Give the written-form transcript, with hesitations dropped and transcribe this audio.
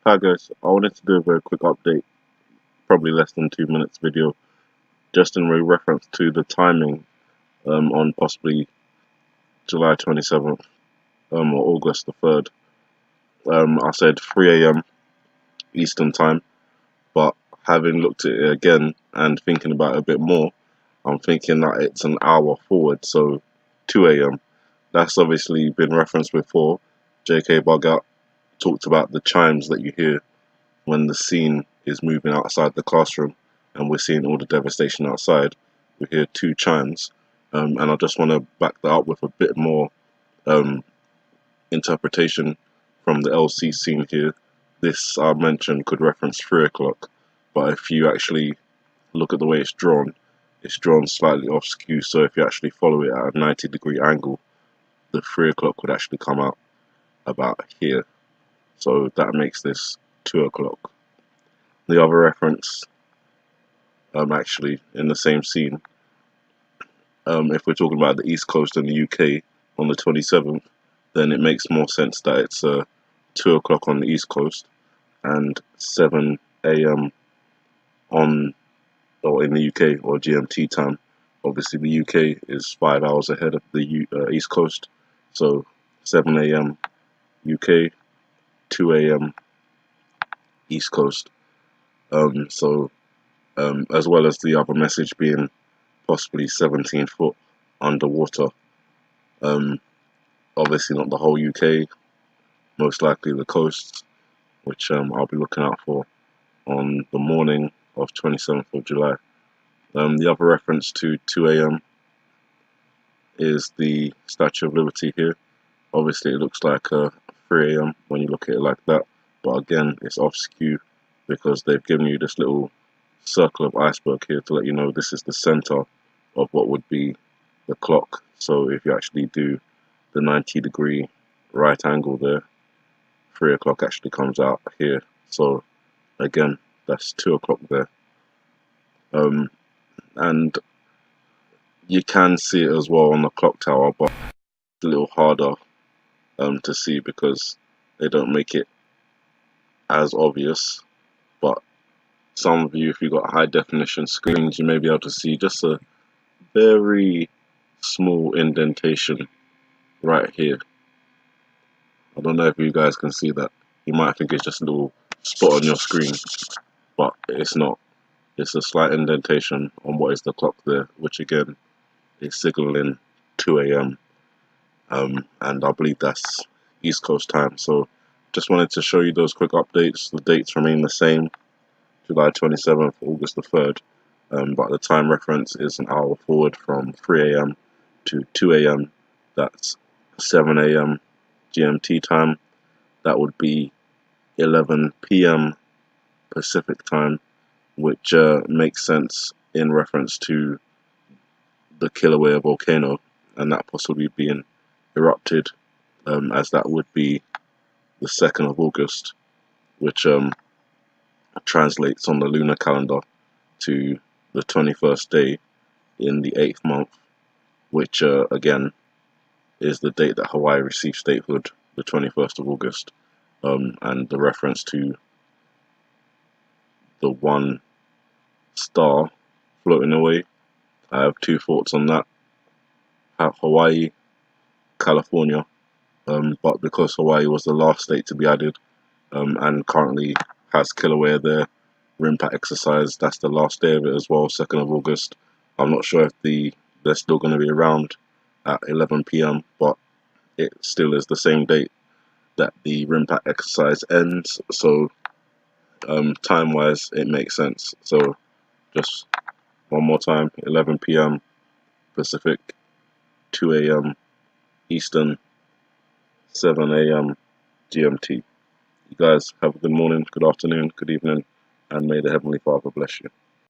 Hi guys, I wanted to do a very quick update, probably less than 2 minutes video, just in reference to the timing on possibly July 27th or August the 3rd. I said 3 a.m. Eastern time, but having looked at it again and thinking about it a bit more, I'm thinking that it's an hour forward, so 2 a.m. That's obviously been referenced before. JK Bug Out talked about the chimes that you hear when the scene is moving outside the classroom and we're seeing all the devastation outside. We hear two chimes, and I just want to back that up with a bit more interpretation from the LC scene here. This, I mentioned, could reference 3 o'clock, but if you actually look at the way it's drawn slightly off skew, so if you actually follow it at a 90-degree angle, the 3 o'clock would actually come out about here. So that makes this 2 o'clock. The other reference, actually in the same scene, if we're talking about the East Coast and the UK on the 27th, then it makes more sense that it's 2 o'clock on the East Coast and 7 a.m. on or in the UK or GMT time. Obviously, the UK is 5 hours ahead of the East Coast, so 7 a.m. UK, 2 a.m. East Coast. As well as the other message being possibly 17 foot underwater. Obviously not the whole UK, most likely the coasts, which I'll be looking out for on the morning of 27th of July. The other reference to 2 a.m. is the Statue of Liberty here. Obviously it looks like 3 a.m. when you look at it like that, but again it's off skew because they've given you this little circle of iceberg here to let you know this is the center of what would be the clock. So if you actually do the 90-degree right angle there, 3 o'clock actually comes out here. So again, that's 2 o'clock there. And you can see it as well on the clock tower, but it's a little harder to see because they don't make it as obvious. But some of you, if you've got high definition screens, you may be able to see just a very small indentation right here. I don't know if you guys can see that. You might think it's just a little spot on your screen, but it's not. It's a slight indentation on what is the clock there, which again is signaling 2 a.m. And I believe that's East Coast time. So just wanted to show you those quick updates. The dates remain the same, July 27th, August the 3rd, but the time reference is an hour forward from 3 a.m. to 2 a.m. That's 7 a.m. GMT time. That would be 11 p.m. Pacific time, which makes sense in reference to the Kilauea volcano and that possibly being erupted, as that would be the 2nd of August, which translates on the lunar calendar to the 21st day in the 8th month, which again is the date that Hawaii received statehood, the 21st of August. And the reference to the one star floating away, I have two thoughts on that. Hawaii, California, but because Hawaii was the last state to be added, and currently has Kilauea there, impact exercise, that's the last day of it as well, 2nd of August. I'm not sure if they're still going to be around at 11 p.m, but it still is the same date that the impact exercise ends, so time wise it makes sense. So just one more time, 11 p.m. Pacific, 2 a.m. Eastern, 7 a.m. GMT. You guys have a good morning, good afternoon, good evening, and may the Heavenly Father bless you.